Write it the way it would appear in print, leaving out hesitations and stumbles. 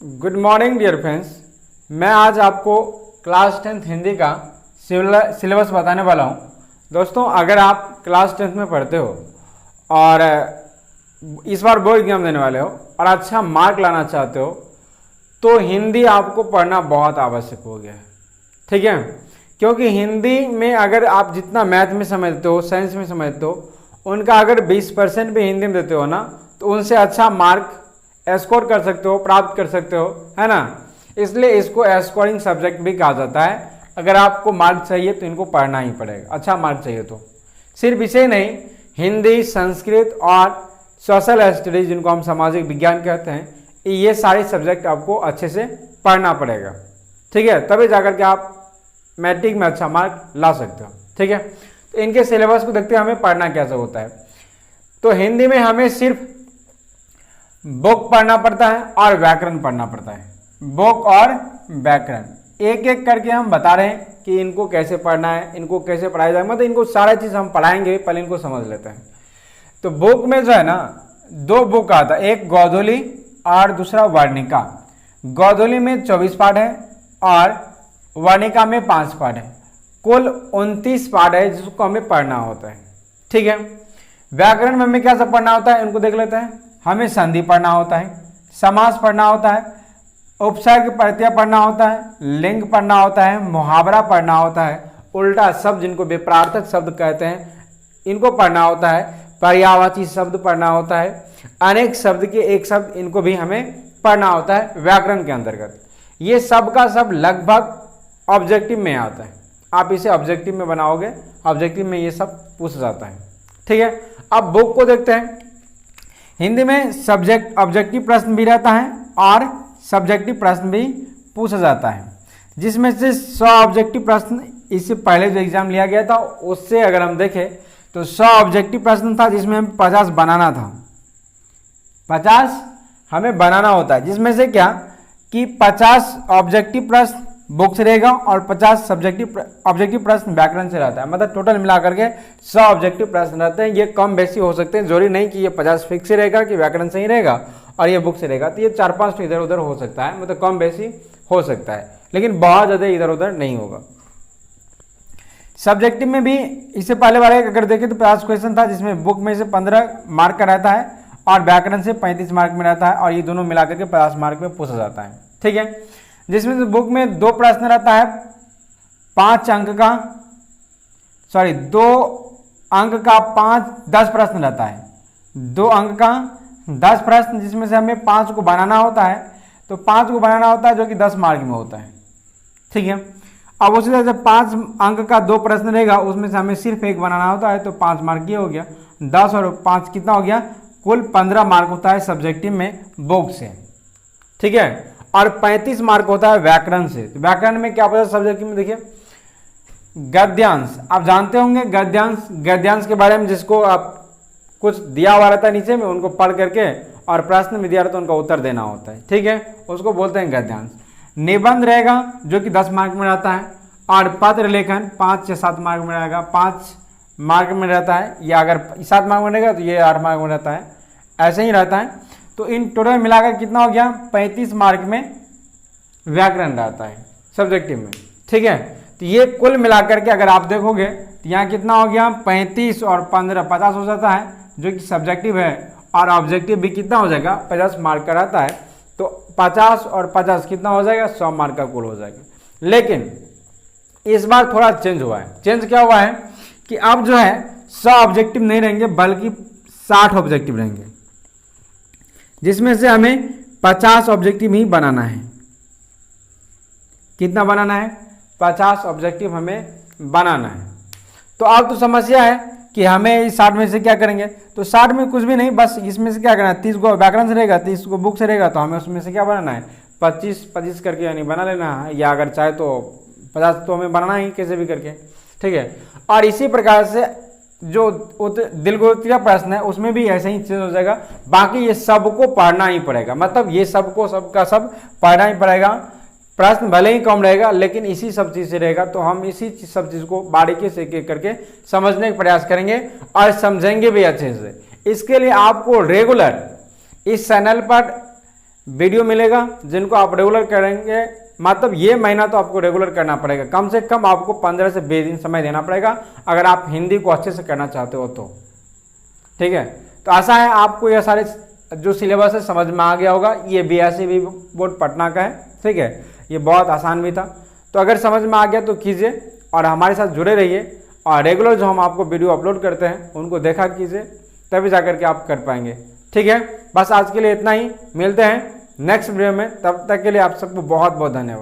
Good morning dear friends. मैं आज आपको क्लास 10th हिंदी का सिलेबस बताने वाला हूं। दोस्तों, अगर आप क्लास 10th में पढ़ते हो और इस बार बोर्ड एग्जाम देने वाले हो और अच्छा मार्क लाना चाहते हो तो हिंदी आपको पढ़ना बहुत आवश्यक हो गया है। ठीक है, क्योंकि हिंदी में अगर आप जितना मैथ में समझते हो, साइंस में समझते हो, उनका अगर 20% भी हिंदी में देते हो ना तो उनसे अच्छा मार्क स्कोर कर सकते हो, प्राप्त कर सकते हो, है ना। इसलिए इसको स्कोरिंग सब्जेक्ट भी कहा जाता है। अगर आपको मार्क चाहिए तो इनको पढ़ना ही पड़ेगा। अच्छा मार्क चाहिए तो सिर्फ इसे नहीं, हिंदी, संस्कृत और सोशल स्टडीज, जिनको हम सामाजिक विज्ञान कहते हैं, ये सारे सब्जेक्ट आपको अच्छे से पढ़ना पड़ेगा। ठीक है, तभी जाकर के आप मैट्रिक में अच्छा मार्क ला सकते हो। ठीक है, तो इनके सिलेबस को देखते हुए हमें पढ़ना कैसे होता है। तो हिंदी में हमें सिर्फ बुक पढ़ना पड़ता है और व्याकरण पढ़ना पड़ता है। बुक और व्याकरण एक एक करके हम बता रहे हैं कि इनको कैसे पढ़ना है, इनको कैसे पढ़ाया जाए, मतलब इनको सारा चीज़ हम पढ़ाएंगे, पहले इनको समझ लेते हैं। तो बुक में जो है ना, दो बुक आता है, एक गोधूली और दूसरा वर्णिका। गोधूली में 24 पाठ है और वर्णिका में 5 पाठ है। कुल 29 पाठ है जिसको हमें पढ़ना होता है। ठीक है, व्याकरण में हमें क्या सब पढ़ना होता है, इनको देख लेते हैं। हमें संधि पढ़ना होता है, समास पढ़ना होता है, उपसर्ग प्रत्यय पढ़ना होता है, लिंग पढ़ना होता है, मुहावरा पढ़ना होता है, उल्टा शब्द जिनको विपरीतार्थक शब्द कहते हैं इनको पढ़ना होता है, पर्यायवाची शब्द पढ़ना होता है, अनेक शब्द के एक शब्द, इनको भी हमें पढ़ना होता है व्याकरण के अंतर्गत। ये सब का सब लगभग ऑब्जेक्टिव में आता है। आप इसे ऑब्जेक्टिव में बनाओगे, ऑब्जेक्टिव में ये सब पूछा जाता है। ठीक है, अब बुक को देखते हैं। हिंदी में सब्जेक्ट ऑब्जेक्टिव प्रश्न भी रहता है और सब्जेक्टिव प्रश्न भी पूछा जाता है, जिसमें से 100 ऑब्जेक्टिव प्रश्न इससे पहले जो एग्जाम लिया गया था उससे अगर हम देखें तो 100 ऑब्जेक्टिव प्रश्न था, जिसमें हमें 50 बनाना था। 50 हमें बनाना होता है, जिसमें से क्या कि 50 ऑब्जेक्टिव प्रश्न बुक से रहेगा और 50 ऑब्जेक्टिव प्रश्न व्याकरण से रहता है। मतलब टोटल मिलाकर के 100 ऑब्जेक्टिव प्रश्न रहते हैं। ये कम बेसी हो सकते हैं, जरूरी नहीं कि ये 50 फिक्स ही रहेगा कि व्याकरण से ही रहेगा और ये बुक से रहेगा। तो ये 4-5 इधर उधर हो सकता है, मतलब कम बेसी हो सकता है, लेकिन बहुत ज़्यादा इधर उधर नहीं होगा। सब्जेक्टिव में भी इससे पहले वाले अगर देखें तो 50 क्वेश्चन था, जिसमें बुक में से 15 मार्क का रहता है और व्याकरण से 35 मार्क में रहता है, और ये दोनों मिलाकर के 50 मार्क में पूछा जाता है। ठीक है, जिसमें से बुक में 2 प्रश्न रहता है 5 अंक का, 2 अंक का 10 प्रश्न रहता है। 2 अंक का 10 प्रश्न, जिसमें से हमें 5 को बनाना होता है। तो 5 को बनाना होता है जो कि 10 मार्क में होता है। ठीक है, अब उसी तरह से 5 अंक का 2 प्रश्न रहेगा, उसमें से हमें सिर्फ 1 बनाना होता है, तो 5 मार्क ये हो गया। 10 और 5 कितना हो गया, कुल 15 मार्क होता है सब्जेक्टिव में बुक से। ठीक है, और 35 मार्क होता है व्याकरण से। तो व्याकरण में क्या पता सब्जेक्ट में, देखिए गद्यांश, आप जानते होंगे गद्यांश के बारे में, जिसको आप कुछ दिया हुआ रहता है नीचे में, उनको पढ़ करके और प्रश्न में दिया रहता है उनका उत्तर देना होता है। ठीक है, उसको बोलते हैं गद्यांश। निबंध रहेगा जो कि 10 मार्क में रहता है, और पत्र लेखन 5 या 7 मार्क में रहेगा, 5 मार्क में रहता है, या अगर 7 मार्क में रहेगा तो ये 8 मार्क में रहता है, ऐसे ही रहता है। तो इन टोटल मिलाकर कितना हो गया, 35 मार्क में व्याकरण रहता है सब्जेक्टिव में। ठीक है, तो ये कुल मिलाकर के अगर आप देखोगे तो यहाँ कितना हो गया, 35 और 15 50 हो जाता है, जो कि सब्जेक्टिव है, और ऑब्जेक्टिव भी कितना हो जाएगा, 50 मार्क का रहता है। तो 50 और 50 कितना हो जाएगा, 100 मार्क का कुल हो जाएगा। लेकिन इस बार थोड़ा चेंज हुआ है। चेंज क्या हुआ है कि अब जो है 100 ऑब्जेक्टिव नहीं रहेंगे, बल्कि 60 ऑब्जेक्टिव रहेंगे, जिसमें से हमें 50 ऑब्जेक्टिव ही बनाना है। कितना बनाना है, 50 ऑब्जेक्टिव हमें बनाना है। तो अब तो समस्या है कि हमें इस 60 में से क्या करेंगे, तो 60 में कुछ भी नहीं, बस इसमें से क्या करना है, 30 को व्याकरण से रहेगा, 30 को बुक से रहेगा, तो हमें उसमें से क्या बनाना है, 25 करके यानी बना लेना है, या अगर चाहे तो 50 तो हमें बनाना ही कैसे भी करके। ठीक है, और इसी प्रकार से जो दिलगोत्रीय प्रश्न है उसमें भी ऐसे ही चेंज हो जाएगा। बाकी ये सबको पढ़ना ही पड़ेगा, मतलब ये सबको सबका सब पढ़ना ही पड़ेगा। प्रश्न भले ही कम रहेगा लेकिन इसी सब चीज से रहेगा, तो हम इसी सब चीज को बारीकी से एक करके समझने का प्रयास करेंगे और समझेंगे भी अच्छे से। इसके लिए आपको रेगुलर इस चैनल पर वीडियो मिलेगा जिनको आप रेगुलर करेंगे, मतलब ये महीना तो आपको रेगुलर करना पड़ेगा, कम से कम आपको 15 से 20 दिन समय देना पड़ेगा अगर आप हिंदी को अच्छे से करना चाहते हो तो। ठीक है, तो आशा है आपको यह सारे जो सिलेबस है समझ में आ गया होगा। ये BSc बोर्ड पटना का है। ठीक है, ये बहुत आसान भी था, तो अगर समझ में आ गया तो कीजिए और हमारे साथ जुड़े रहिए और रेगुलर जो हम आपको वीडियो अपलोड करते हैं उनको देखा कीजिए, तभी जाकर के आप कर पाएंगे। ठीक है, बस आज के लिए इतना ही, मिलते हैं नेक्स्ट वीडियो में, तब तक के लिए आप सबको बहुत बहुत धन्यवाद।